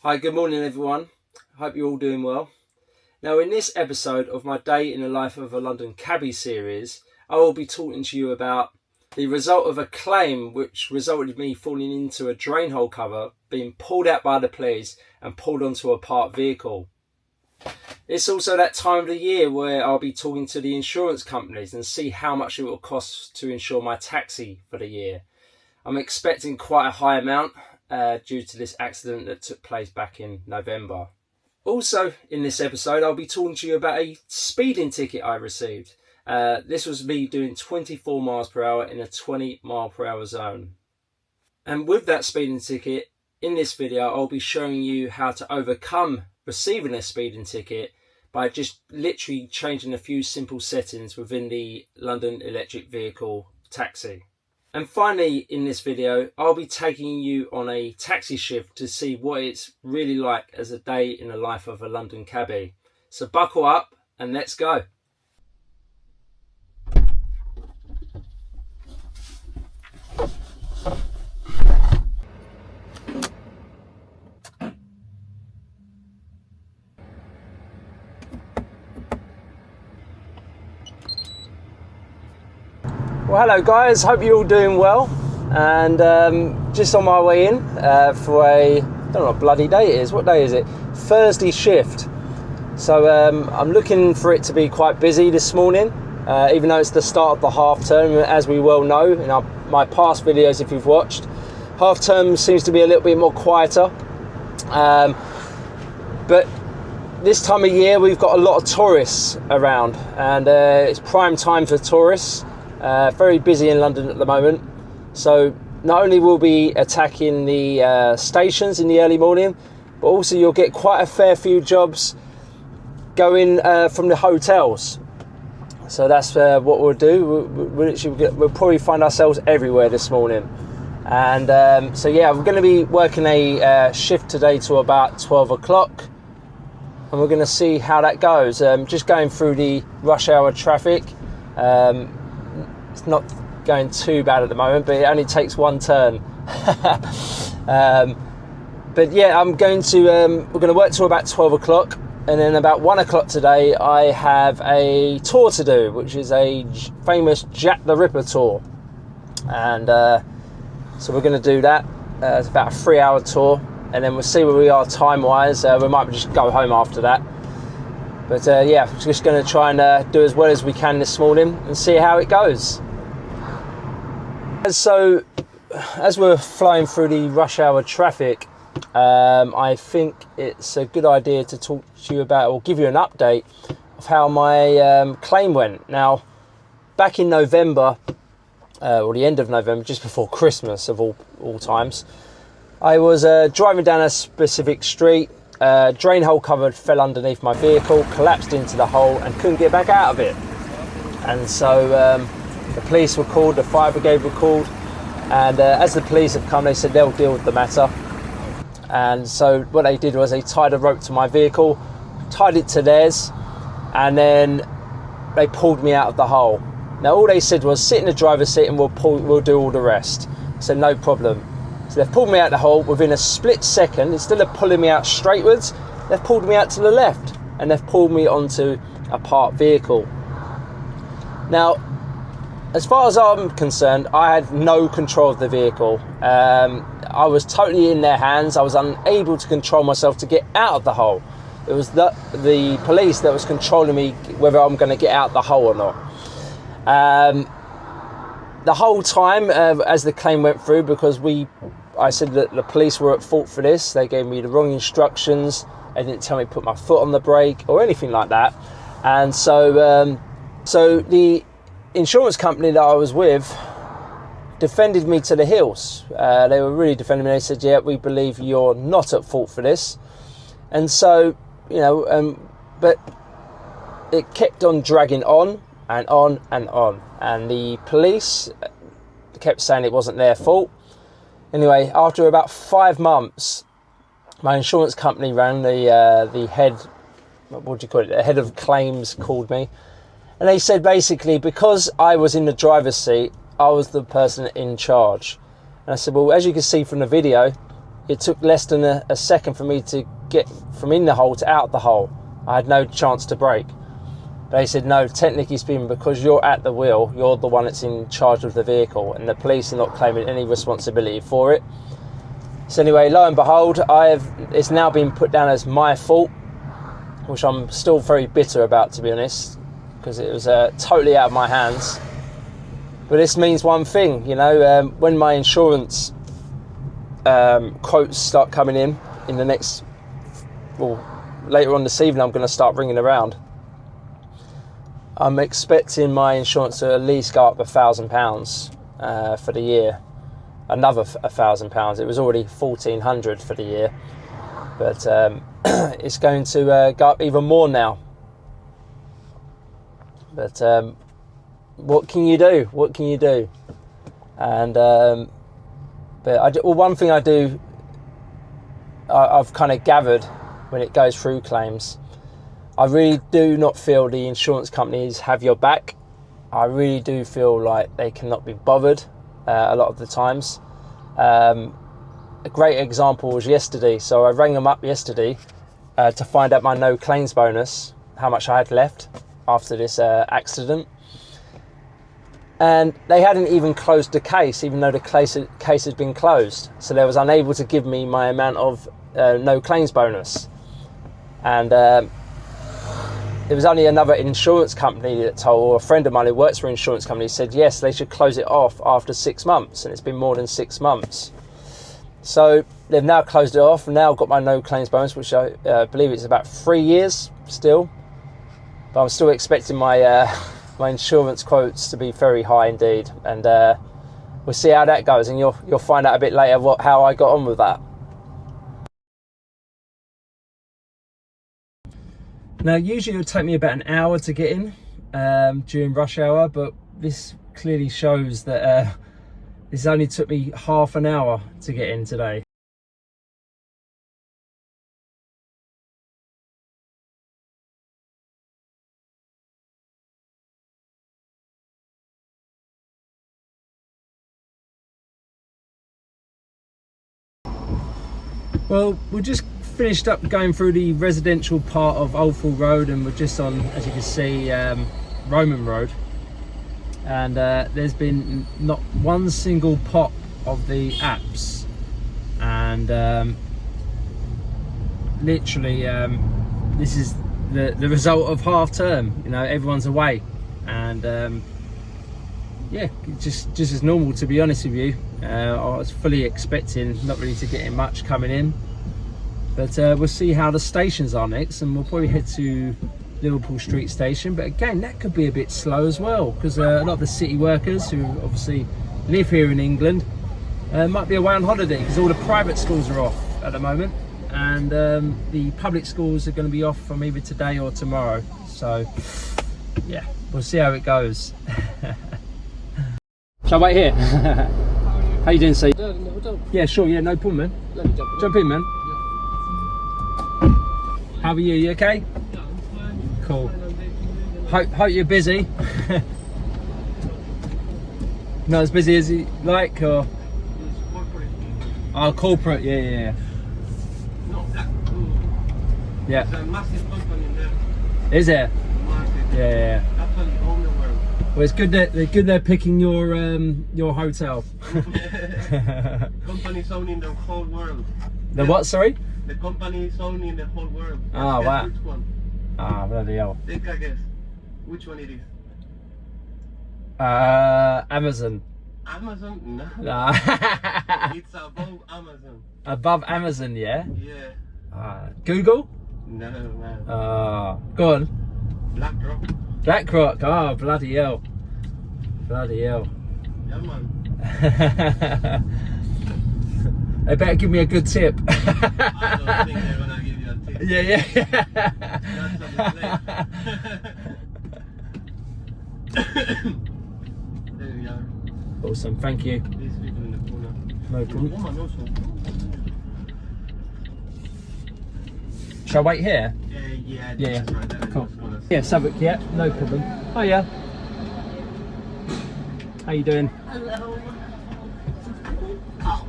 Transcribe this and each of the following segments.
Hi, good morning everyone. Hope you're all doing well. Now in this episode of my Day in the Life of a London Cabbie series, I will be talking to you about the result of a claim which resulted in me falling into a drain hole cover, being pulled out by the police and pulled onto a parked vehicle. It's also that time of the year where I'll be talking to the insurance companies and see how much it will cost to insure my taxi for the year. I'm expecting quite a high amount due to this accident that took place back in November. Also in this episode I'll be talking to you about a speeding ticket I received. This was me doing 24 miles per hour in a 20 mile per hour zone. And with that speeding ticket, in this video I'll be showing you how to overcome receiving a speeding ticket by just literally changing a few simple settings within the London electric vehicle taxi. And finally in this video I'll be taking you on a taxi shift to see what it's really like as a day in the life of a London cabbie. So buckle up and let's go. Well, hello guys, hope you're all doing well, and just on my way in for I don't know what bloody day it is. What day is it? Thursday shift. So I'm looking for it to be quite busy this morning, even though it's the start of the half term. As we well know in my past videos, if you've watched, half term seems to be a little bit more quieter, but this time of year we've got a lot of tourists around, and it's prime time for tourists. Very busy in London at the moment, so not only will be attacking the stations in the early morning, but also you'll get quite a fair few jobs going from the hotels. So that's what we'll do. We'll probably find ourselves everywhere this morning, and so yeah, we're going to be working a shift today to about 12 o'clock, and we're going to see how that goes. Just going through the rush hour traffic. It's not going too bad at the moment, but it only takes one turn. But yeah, we're going to work till about 12 o'clock, and then about 1 o'clock today I have a tour to do, which is a famous Jack the Ripper tour, and so we're going to do that. It's about a 3-hour tour, and then we'll see where we are time wise. We might just go home after that, but yeah, just going to try and do as well as we can this morning and see how it goes. And so as we're flying through the rush hour traffic, I think it's a good idea to talk to you about, or give you an update of how my claim went. Now, back in November, or the end of November, just before Christmas of all times, I was driving down a specific street. Drain hole cover fell underneath my vehicle, collapsed into the hole and couldn't get back out of it. And so the police were called, the fire brigade were called, and as the police have come, they said they'll deal with the matter. And so what they did was they tied a rope to my vehicle, tied it to theirs, and then they pulled me out of the hole. Now all they said was sit in the driver's seat and we'll do all the rest. I said no problem. So they've pulled me out of the hole within a split second. Instead of pulling me out straightwards, they've pulled me out to the left, and they've pulled me onto a parked vehicle. Now, as far as I'm concerned, I had no control of the vehicle. I was totally in their hands. I was unable to control myself to get out of the hole. It was the police that was controlling me whether I'm going to get out the hole or not. The whole time as the claim went through, because I said that the police were at fault for this. They gave me the wrong instructions. They didn't tell me to put my foot on the brake or anything like that. And so the insurance company that I was with defended me to the hills. They were really defending me. They said, yeah, we believe you're not at fault for this. And so, but it kept on dragging on and on and on. And the police kept saying it wasn't their fault. Anyway, after about 5 months, my insurance company rang, the head, what do you call it, the head of claims called me. And they said basically, because I was in the driver's seat, I was the person in charge. And I said, well, as you can see from the video, it took less than a second for me to get from in the hole to out the hole. I had no chance to brake. They said, no, technically speaking, because you're at the wheel, you're the one that's in charge of the vehicle, and the police are not claiming any responsibility for it. So anyway, lo and behold, it's now been put down as my fault, which I'm still very bitter about, to be honest, because it was totally out of my hands. But this means one thing, you know, when my insurance quotes start coming in the next, well, later on this evening, I'm going to start ringing around. I'm expecting my insurance to at least go up £1,000 for the year. Another £1,000. It was already £1,400 for the year, but it's going to go up even more now. But what can you do? What can you do? And but one thing I do, I've kind of gathered when it goes through claims, I really do not feel the insurance companies have your back. I really do feel like they cannot be bothered a lot of the times. A great example was yesterday. So I rang them up yesterday to find out my no claims bonus, how much I had left after this accident. And they hadn't even closed the case, even though the case had been closed. So they was unable to give me my amount of no claims bonus. And there was only another insurance company that told, or a friend of mine who works for an insurance company said, yes, they should close it off after 6 months. And it's been more than 6 months. So they've now closed it off, and now I've got my no claims bonus, which I believe it's about 3 years still. But I'm still expecting my my insurance quotes to be very high indeed. And we'll see how that goes, and you'll find out a bit later how I got on with that. Now, usually it would take me about an hour to get in during rush hour, but this clearly shows that this only took me half an hour to get in today. Well, we just finished up going through the residential part of Oldfield Road, and we're just on, as you can see, Roman Road. And there's been not one single pop of the apps, and literally this is the result of half term. You know, everyone's away, and yeah, just as normal, to be honest with you. I was fully expecting not really to get much coming in, but we'll see how the stations are next, and we'll probably head to Liverpool Street Station. But again, that could be a bit slow as well, because a lot of the city workers who obviously live here in England might be away on holiday, because all the private schools are off at the moment, and the public schools are going to be off from either today or tomorrow. So yeah, we'll see how it goes. Shall I wait here? How you doing, Steve? Yeah, sure, yeah, no problem, man. Let me Jump in, man. How are you? You okay? Yeah, I'm fine. Cool. Hope you're busy. Not as busy as you like, or? It's corporate. Oh, corporate, yeah. No, that. Yeah. There's a massive company in there. Is there? Massive. Yeah. Actually, all the world. Well, it's good that they're picking your hotel. Company is owned in the whole world. The what? Sorry? The company is owned in the whole world. Oh, Guess wow. Which one? Ah, bloody hell. Take a guess. Which one it is? Amazon. Amazon? No. Nah. It's above Amazon. Above Amazon, yeah? Yeah. Google? No, man. Go on. BlackRock. BlackRock. Oh, bloody hell. Bloody hell. Yeah, man. They better give me a good tip. I don't think they're gonna give you a tip. Yeah. That's a mistake. There we are. Awesome, thank you. These people in the corner. No A problem. woman also. Shall I wait here? Yeah. Yeah. That's right. That Cool. was gonna say. Yeah, Southwark, yeah, no problem. Oh yeah. How you doing? Hello. Oh,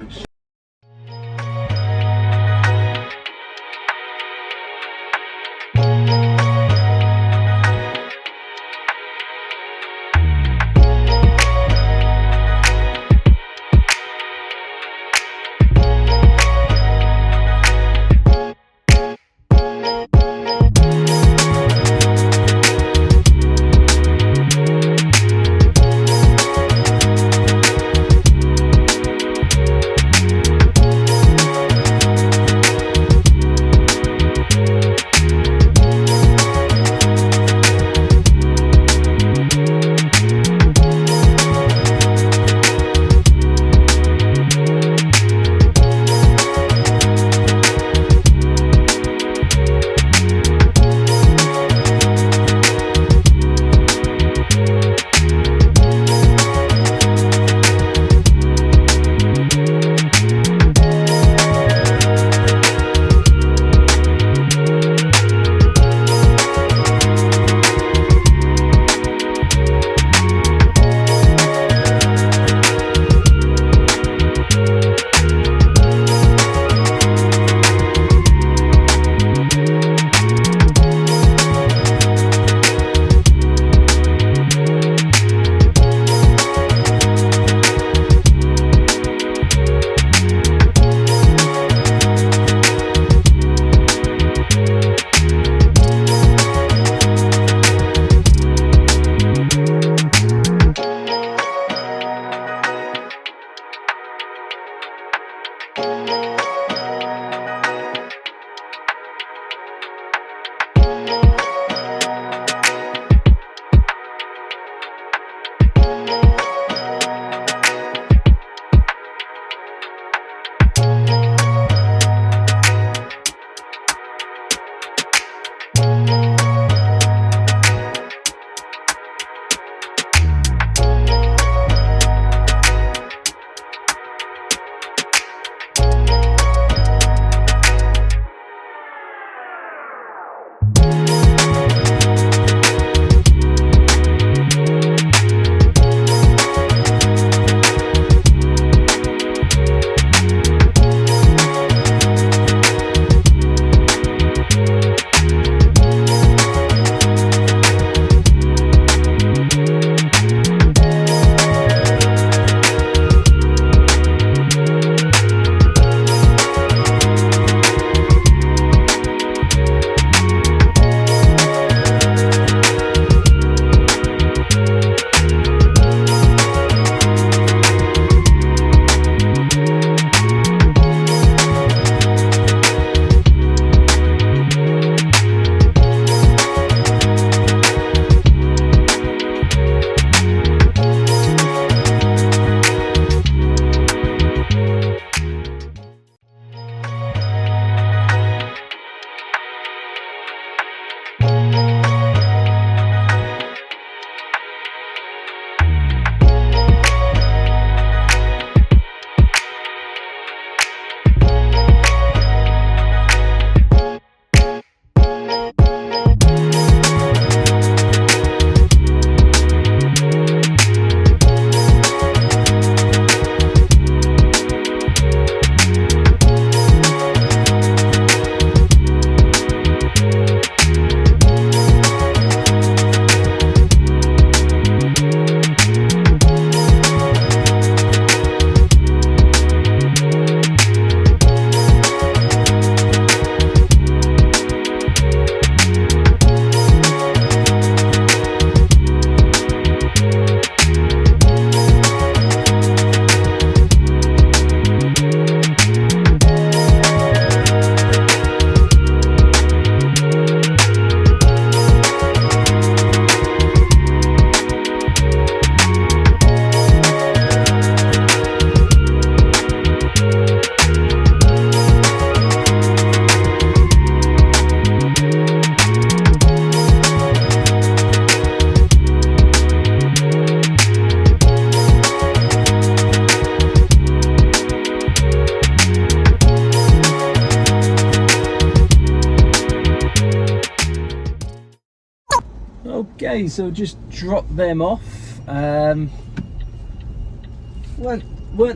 Okay, so just dropped them off. Weren't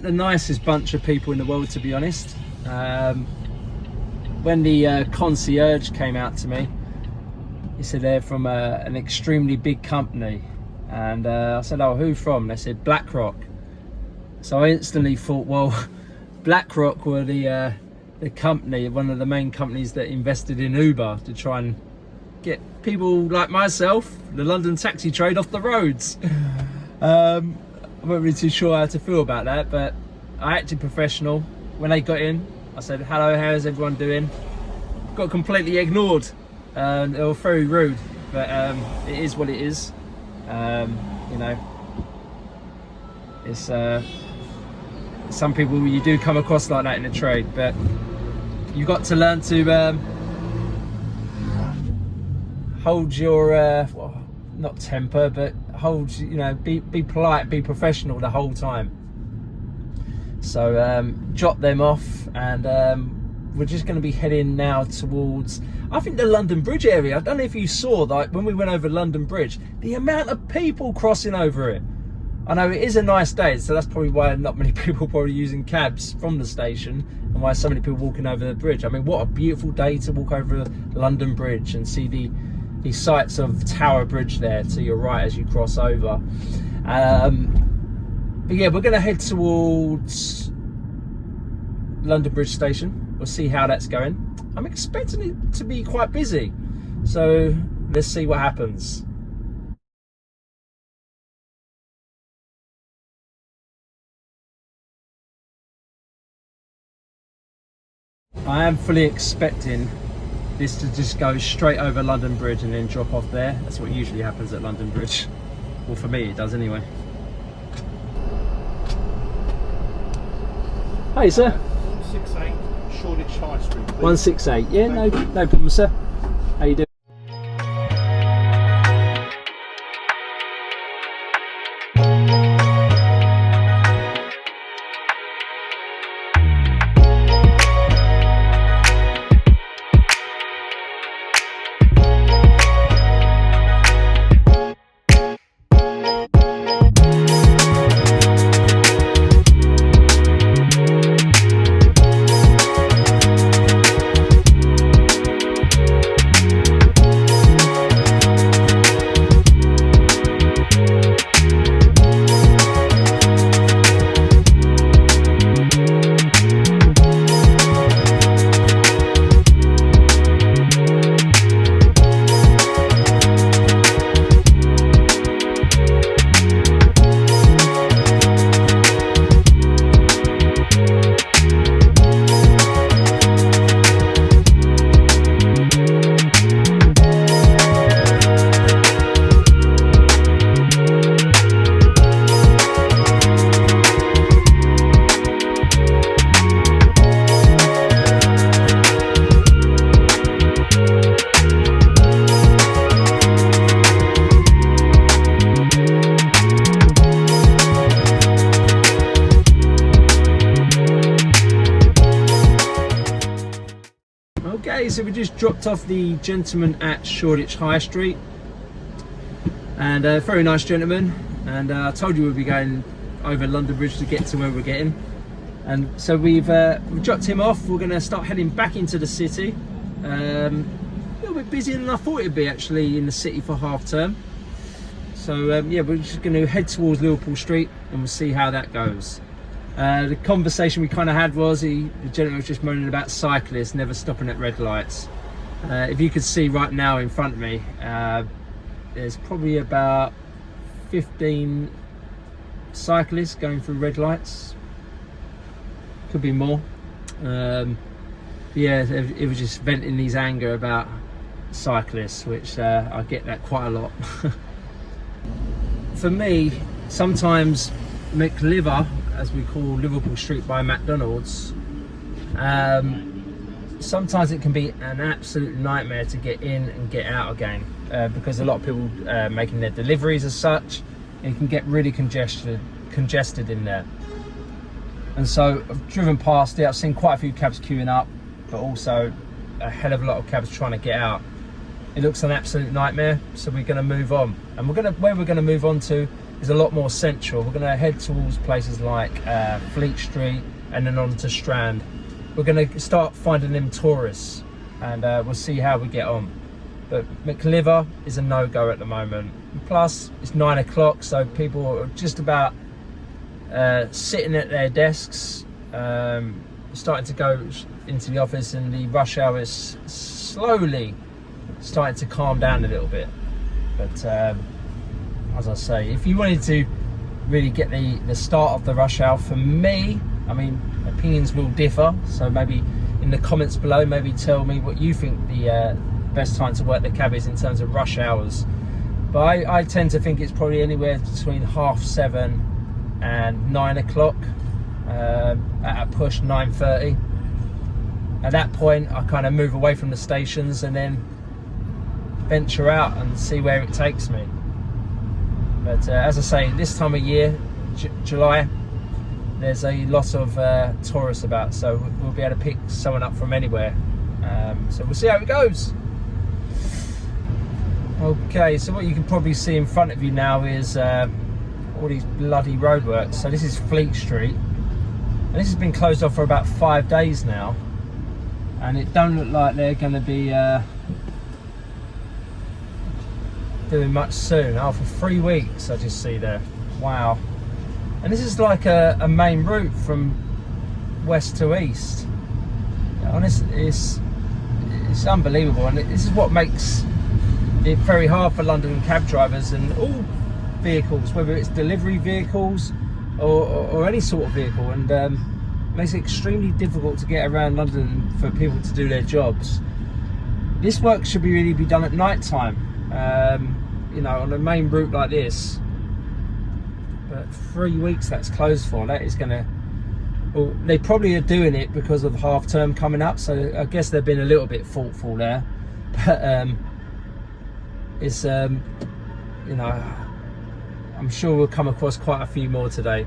the nicest bunch of people in the world, to be honest. When the concierge came out to me, he said they're from an extremely big company, and I said, "Oh, who from?" They said BlackRock. So I instantly thought, well, BlackRock were the company, one of the main companies that invested in Uber to try and get people like myself, the London taxi trade, off the roads. I'm not really too sure how to feel about that, but I acted professional. When they got in, I said, "Hello, how's everyone doing?" Got completely ignored. They were very rude, but it is what it is. You know, it's some people you do come across like that in the trade, but you've got to learn to hold your well, not temper, but hold, you know, be polite, be professional the whole time. So drop them off, and we're just going to be heading now towards, I think, the London Bridge area. I don't know if you saw, like, when we went over London Bridge, the amount of people crossing over it. I know it is a nice day, so that's probably why not many people probably using cabs from the station, and why so many people walking over the bridge. I mean, what a beautiful day to walk over London Bridge and see the sights of Tower Bridge there to your right as you cross over. But yeah, we're going to head towards London Bridge Station. We'll see how that's going. I'm expecting it to be quite busy, so let's see what happens. I am fully expecting this to just go straight over London Bridge and then drop off there. That's what usually happens at London Bridge. Well, for me it does anyway. Hi sir. 168 Shoreditch High Street. Please. 168, yeah, no problem sir. How you doing? Okay, so we just dropped off the gentleman at Shoreditch High Street, and a very nice gentleman, and I told you we'd be going over London Bridge to get to where we're getting, and so we've dropped him off. We're going to start heading back into the city. A little bit busier than I thought it'd be actually in the city for half term, so yeah, we're just going to head towards Liverpool Street and we'll see how that goes. The conversation we kind of had was the gentleman was just moaning about cyclists never stopping at red lights. If you could see right now in front of me, there's probably about 15 cyclists going through red lights. Could be more. Yeah, it was just venting his anger about cyclists, which I get that quite a lot. For me, sometimes McLiver, as we call Liverpool Street by McDonald's, sometimes it can be an absolute nightmare to get in and get out again, because a lot of people making their deliveries as such, and it can get really congested in there. And so I've driven past it, I've seen quite a few cabs queuing up, but also a hell of a lot of cabs trying to get out. it looks an absolute nightmare. So we're going to move on, and where we're going to move on to is a lot more central. We're going to head towards places like Fleet Street and then on to Strand. We're going to start finding them tourists, and we'll see how we get on. But McLiver is a no-go at the moment. Plus, it's 9 o'clock, so people are just about sitting at their desks, starting to go into the office, and the rush hour is slowly starting to calm down a little bit. But as I say, if you wanted to really get the start of the rush hour, for me, I mean, opinions will differ, so maybe in the comments below, maybe tell me what you think the best time to work the cab is in terms of rush hours. But I tend to think it's probably anywhere between 7:30 and 9 o'clock, at a push 9:30. At that point, I kind of move away from the stations and then venture out and see where it takes me. But as I say, this time of year, July, there's a lot of tourists about, so we'll be able to pick someone up from anywhere. So we'll see how it goes. Okay, so what you can probably see in front of you now is all these bloody roadworks. So this is Fleet Street, and this has been closed off for about 5 days now, and it don't look like they're going to be doing much soon. Oh, for 3 weeks I just see there. Wow. And this is like a main route from west to east. Honestly, it's unbelievable, and this is what makes it very hard for London cab drivers and all vehicles, whether it's delivery vehicles or any sort of vehicle, and makes it extremely difficult to get around London for people to do their jobs. This work should really be done at night time, you know, on a main route like this. But 3 weeks that's closed for, that is gonna, well, they probably are doing it because of half term coming up, so I guess they've been a little bit thoughtful there. But it's you know, I'm sure we'll come across quite a few more today.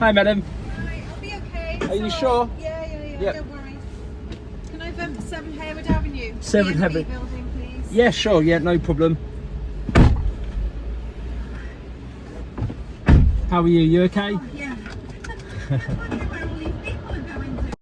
Hi madam. Hi, I'll be okay. Are you sure? Yeah, Yep. don't worry. Can I have 7 Hayward Avenue? 7 B&B Hayward. building, please. Yeah, sure, yeah, no problem. How are you? You okay? Oh, yeah. I wonder where all these people are going to.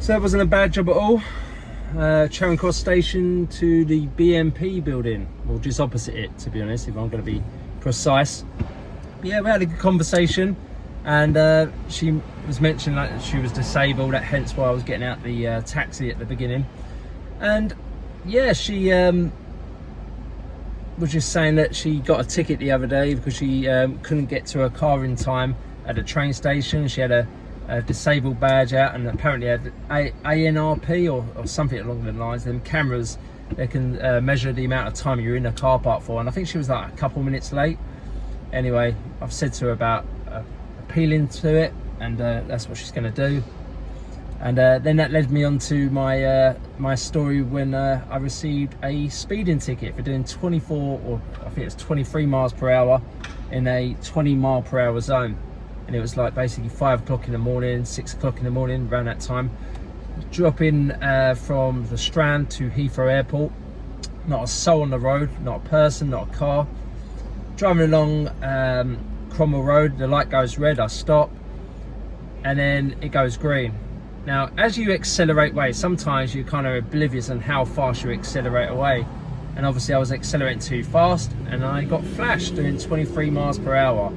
So that wasn't a bad job at all. Charing Cross Station to the BNP building, or just opposite it, to be honest, if I'm going to be precise. But yeah, we had a good conversation, and she was mentioning that she was disabled, hence why I was getting out the taxi at the beginning. And yeah, she was just saying that she got a ticket the other day because she couldn't get to her car in time at the train station. She had a disabled badge out, and apparently had ANRP or something along the lines. Them cameras, they can measure the amount of time you're in a car park for, and I think she was like a couple minutes late. Anyway, I've said to her about appealing to it, and that's what she's going to do. And then that led me on to my my story when I received a speeding ticket for doing 24, or I think it's 23 miles per hour in a 20 mile per hour zone. And it was like basically 5 o'clock in the morning, 6 o'clock in the morning, around that time. Dropping from the Strand to Heathrow Airport. Not a soul on the road, not a person, not a car. Driving along Cromwell Road, the light goes red, I stop, and then it goes green. Now, as you accelerate away, sometimes you're kind of oblivious on how fast you accelerate away. And obviously I was accelerating too fast, and I got flashed doing 23 miles per hour.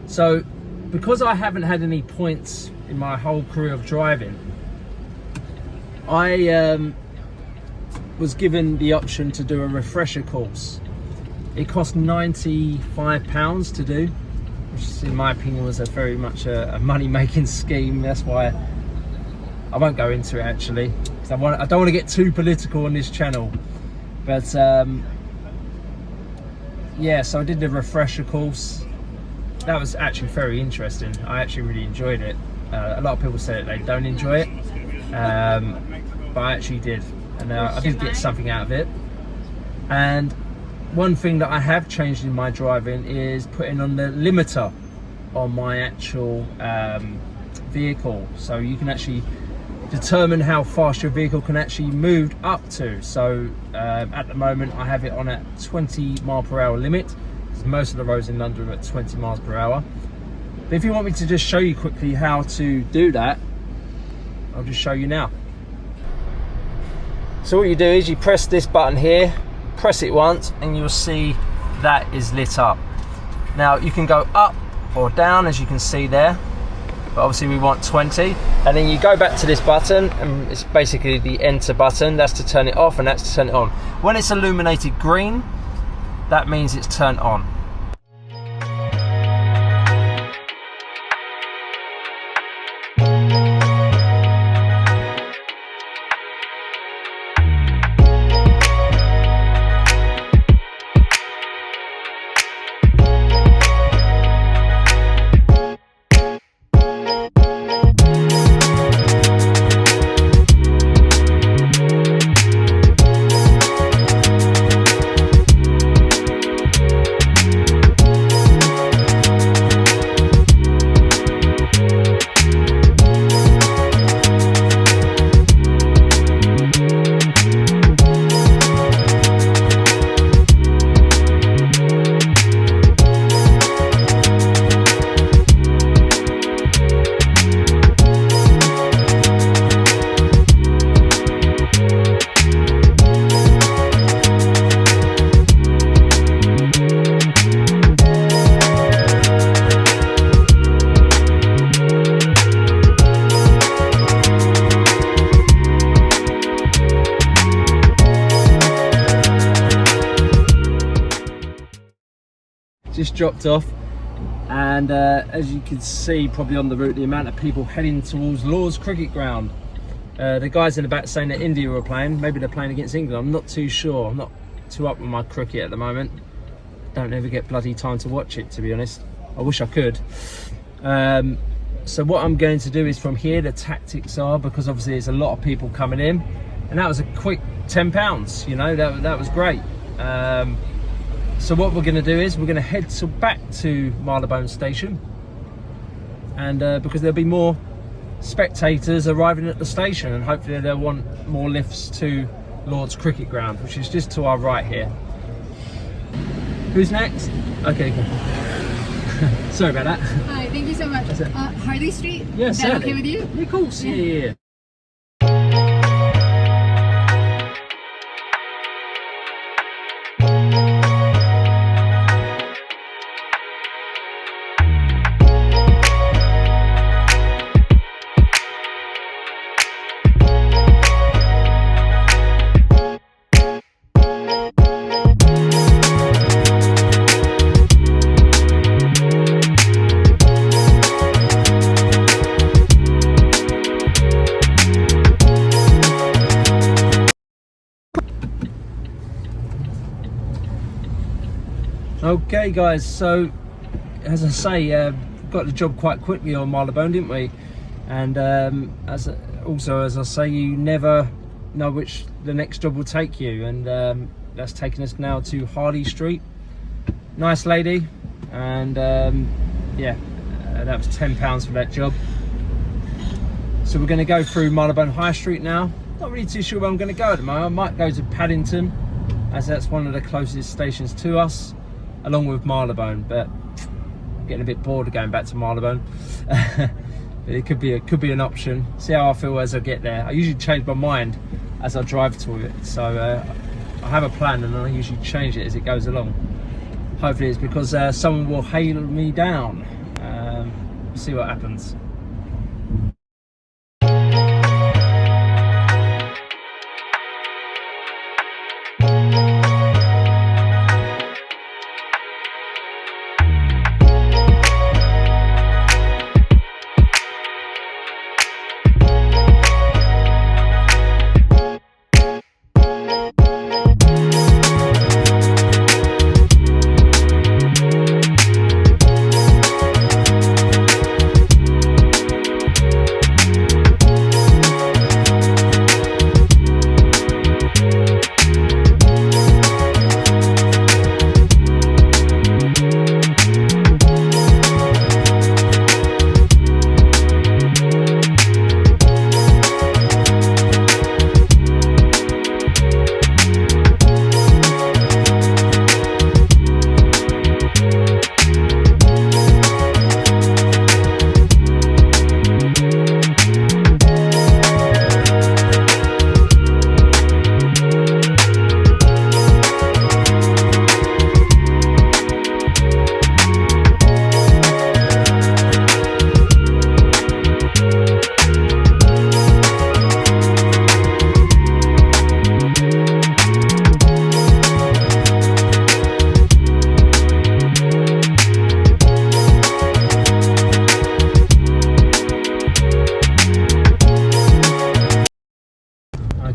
So, because I haven't had any points in my whole career of driving, I was given the option to do a refresher course. It cost £95 to do, which in my opinion was very much a money-making scheme. That's why I won't go into it actually, because I don't want to get too political on this channel. But yeah, so I did the refresher course. That was actually very interesting. I actually really enjoyed it. A lot of people say that they don't enjoy it, but I actually did, and I did get something out of it. And one thing that I have changed in my driving is putting on the limiter on my actual vehicle, so you can actually determine how fast your vehicle can actually move up to. So at the moment I have it on at 20 mile per hour limit, because most of the roads in London are at 20 miles per hour. But if you want me to just show you quickly how to do that, I'll just show you now. So what you do is you press this button here, press it once, and you'll see that is lit up. Now you can go up or down, as you can see there, but obviously we want 20. And then you go back to this button, and it's basically the enter button. That's to turn it off, and that's to turn it on. When it's illuminated green, that means it's turned on. Just dropped off, and as you can see probably on the route, the amount of people heading towards Lord's cricket ground. The guys in the back saying that India were playing, maybe they're playing against England, I'm not too sure. I'm not too up with my cricket at the moment, don't ever get bloody time to watch it, to be honest. I wish I could. So what I'm going to do is, from here the tactics are, because obviously there's a lot of people coming in, and that was a quick £10, you know, that was great. So what we're going to do is we're going to head back to Marylebone Station, and because there'll be more spectators arriving at the station, and hopefully they'll want more lifts to Lord's cricket ground, which is just to our right here. Who's next? Okay, cool. Sorry about that. Hi, thank you so much. Harley Street? Yeah, is that okay with you? Yeah, of course. Yeah. Okay guys, so as I say, got the job quite quickly on Marylebone, didn't we? And as I say, you never know which the next job will take you, and that's taken us now to Harley Street. Nice lady, and yeah, that was £10 for that job. So we're going to go through Marylebone High Street now. Not really too sure where I'm going to go at the moment. I might go to Paddington, as that's one of the closest stations to us, along with Marylebone, but I'm getting a bit bored of going back to Marylebone. But it could be an option. See how I feel as I get there. I usually change my mind as I drive to it, so I have a plan and I usually change it as it goes along. Hopefully it's because someone will hail me down. See what happens.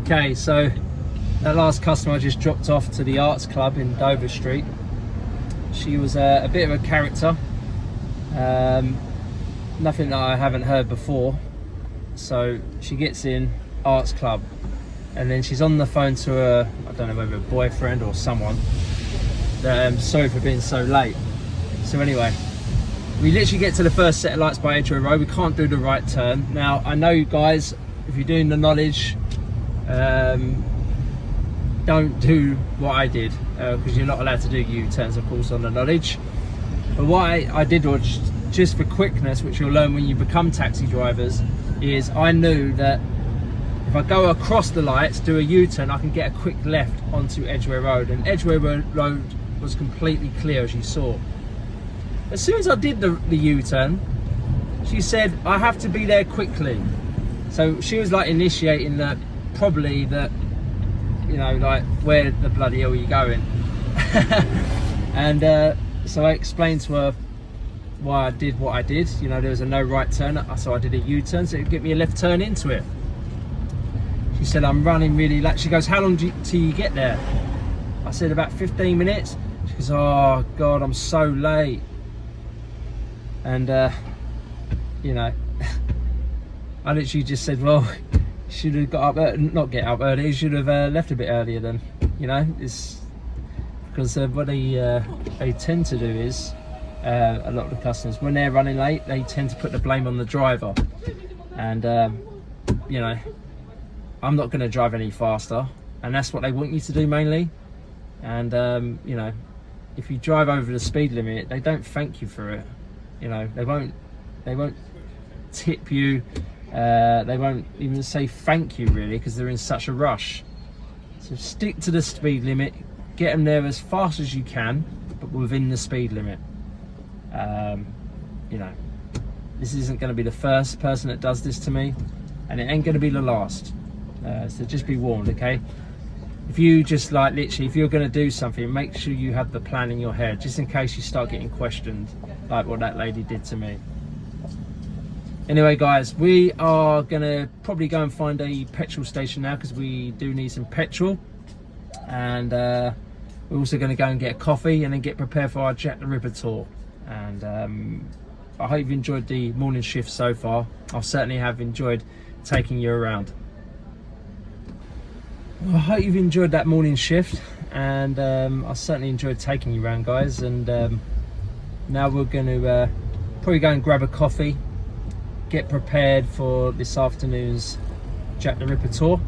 Okay, so that last customer I just dropped off to the Arts Club in Dover Street. She was a bit of a character, nothing that I haven't heard before. So she gets in Arts Club, and then she's on the phone to her, I don't know whether a boyfriend or someone, that sorry for being so late. So anyway, we literally get to the first set of lights by Edgware Road. We can't do the right turn. Now I know you guys, if you're doing the knowledge, don't do what I did, because you're not allowed to do U-turns, of course, on the knowledge. But what I did was, just for quickness, which you'll learn when you become taxi drivers, is I knew that if I go across the lights, do a U-turn, I can get a quick left onto Edgware Road, and Edgware Road was completely clear, as you saw. As soon as I did the U-turn, she said I have to be there quickly. So she was like initiating that, probably that, you know, like, where the bloody hell are you going? And so I explained to her why I did what I did. You know, there was a no right turn, so I did a U-turn so it would get me a left turn into it. She said, I'm running really late. She goes, how long till you get there? I said, about 15 minutes. She goes, oh God, I'm so late. And you know, I literally just said, well, should have got up, not get up early, should have left a bit earlier then. You know, it's because what they tend to do is, a lot of the customers, when they're running late, they tend to put the blame on the driver. And you know, I'm not going to drive any faster, and that's what they want you to do mainly. And you know, if you drive over the speed limit, they don't thank you for it. You know, they won't tip you. They won't even say thank you, really, because they're in such a rush. So stick to the speed limit, get them there as fast as you can, but within the speed limit. You know, this isn't going to be the first person that does this to me, and it ain't going to be the last. So just be warned, okay? If you just, like, literally, if you're going to do something, make sure you have the plan in your head, just in case you start getting questioned, like what that lady did to me. Anyway, guys, we are gonna probably go and find a petrol station now, because we do need some petrol. And we're also going to go and get a coffee and then get prepared for our Jack the Ripper tour. And I hope you've enjoyed the morning shift so far. I certainly have enjoyed taking you around. Well, I hope you've enjoyed that morning shift, and I certainly enjoyed taking you around, guys. And now we're going to probably go and grab a coffee, get prepared for this afternoon's Jack the Ripper tour.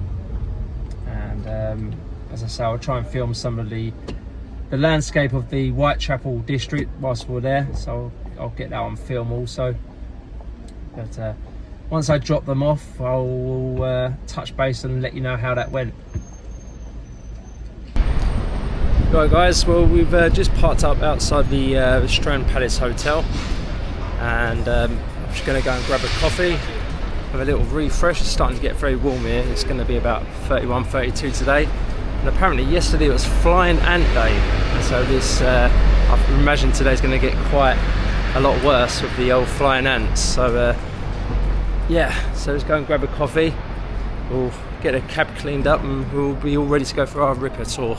And as I say, I'll try and film some of the landscape of the Whitechapel district whilst we're there, so I'll get that on film also. But once I drop them off, I'll touch base and let you know how that went. Right guys, well, we've just parked up outside the Strand Palace Hotel, and I'm just going to go and grab a coffee, have a little refresh. It's starting to get very warm here. It's going to be about 31, 32 today, and apparently yesterday it was Flying Ant Day, and so this I imagine today's going to get quite a lot worse with the old flying ants. So yeah, so let's go and grab a coffee, we'll get a cab cleaned up, and we'll be all ready to go for our Ripper tour.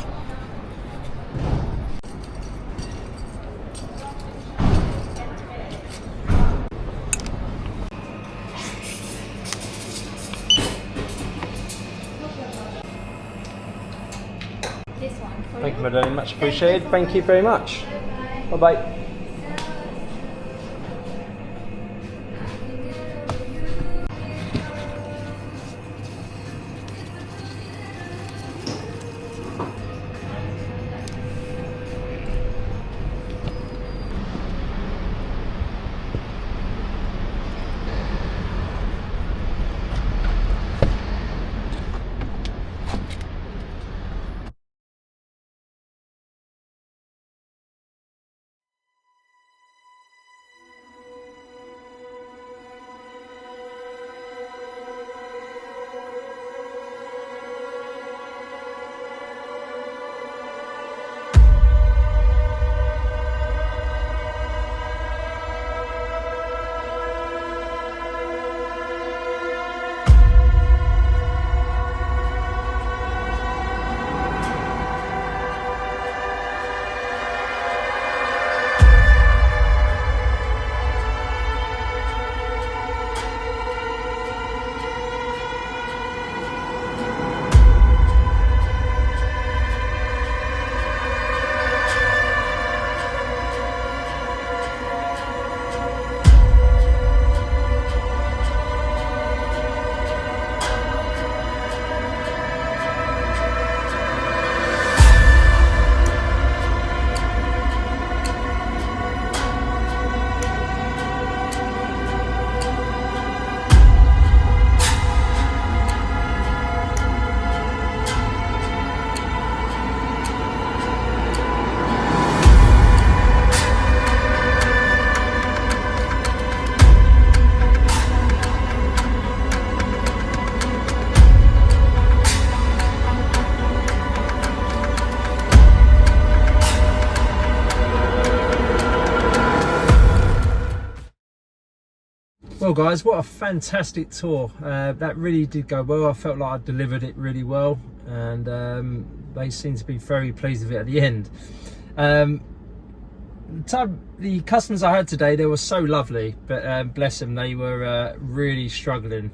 Thank you very much, appreciated. Thank you very much. Bye bye. Well guys, what a fantastic tour. That really did go well. I felt like I delivered it really well, and they seemed to be very pleased with it at the end. The customers I had today, they were so lovely, but bless them, they were really struggling.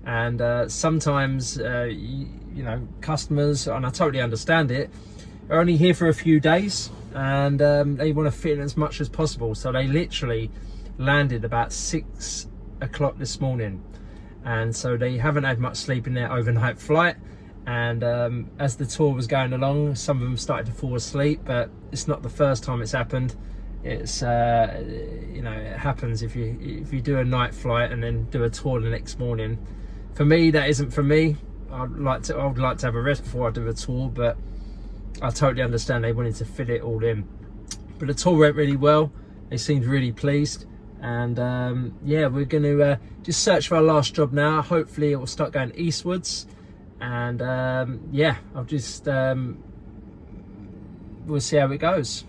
And sometimes, you know, customers, and I totally understand it, are only here for a few days, and they want to fit in as much as possible. So they literally landed about 6 o'clock this morning, and so they haven't had much sleep in their overnight flight. And as the tour was going along, some of them started to fall asleep, but it's not the first time it's happened. It's you know, it happens if you do a night flight and then do a tour the next morning. For me, that isn't for me. I would like to have a rest before I do a tour, but I totally understand they wanted to fit it all in. But the tour went really well. They seemed really pleased. And yeah, we're going to just search for our last job now. Hopefully it will start going eastwards, and yeah, I'll just we'll see how it goes.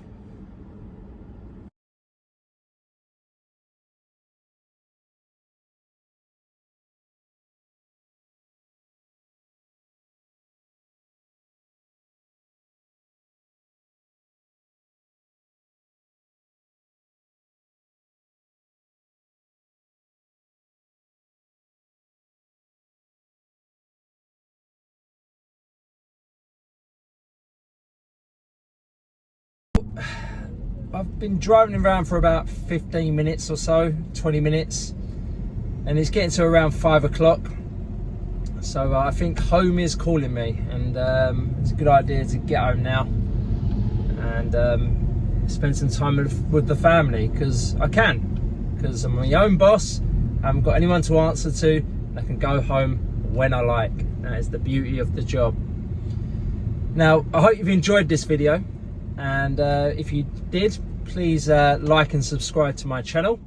I've been driving around for about 15 minutes or so, 20 minutes, and it's getting to around 5 o'clock. So I think home is calling me, and it's a good idea to get home now and spend some time with the family, because I can, because I'm my own boss. I haven't got anyone to answer to. I can go home when I like. That is the beauty of the job. Now, I hope you've enjoyed this video, and if you did, please like and subscribe to my channel.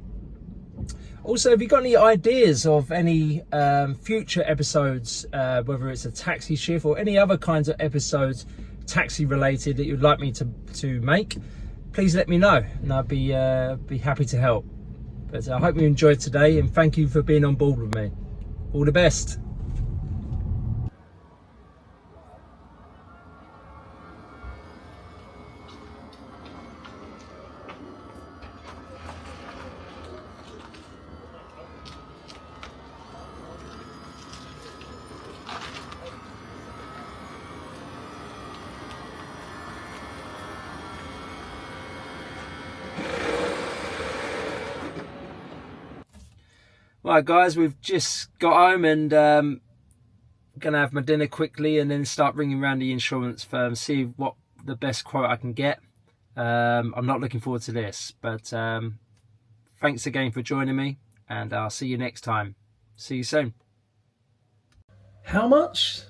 Also, if you've got any ideas of any future episodes, whether it's a taxi shift or any other kinds of episodes taxi related that you'd like me to make, please let me know, and I'd be happy to help. But I hope you enjoyed today, and thank you for being on board with me. All the best. Right guys, we've just got home and gonna have my dinner quickly and then start ringing around the insurance firm, see what the best quote I can get. I'm not looking forward to this, but thanks again for joining me, and I'll see you next time. See you soon. How much?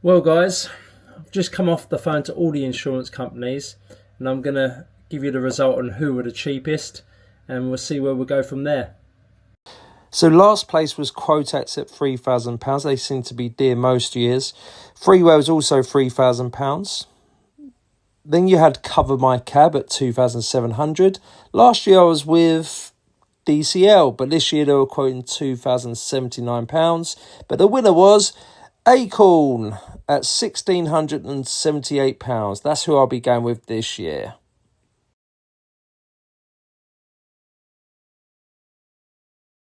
Well guys, I've just come off the phone to all the insurance companies, and I'm gonna give you the result on who were the cheapest, and we'll see where we'll go from there. So last place was Quotex at £3,000. They seem to be dear most years. Freeway was also £3,000. Then you had Cover My Cab at £2,700. Last year I was with DCL, but this year they were quoting £2,079. But the winner was Acorn at £1,678. That's who I'll be going with this year.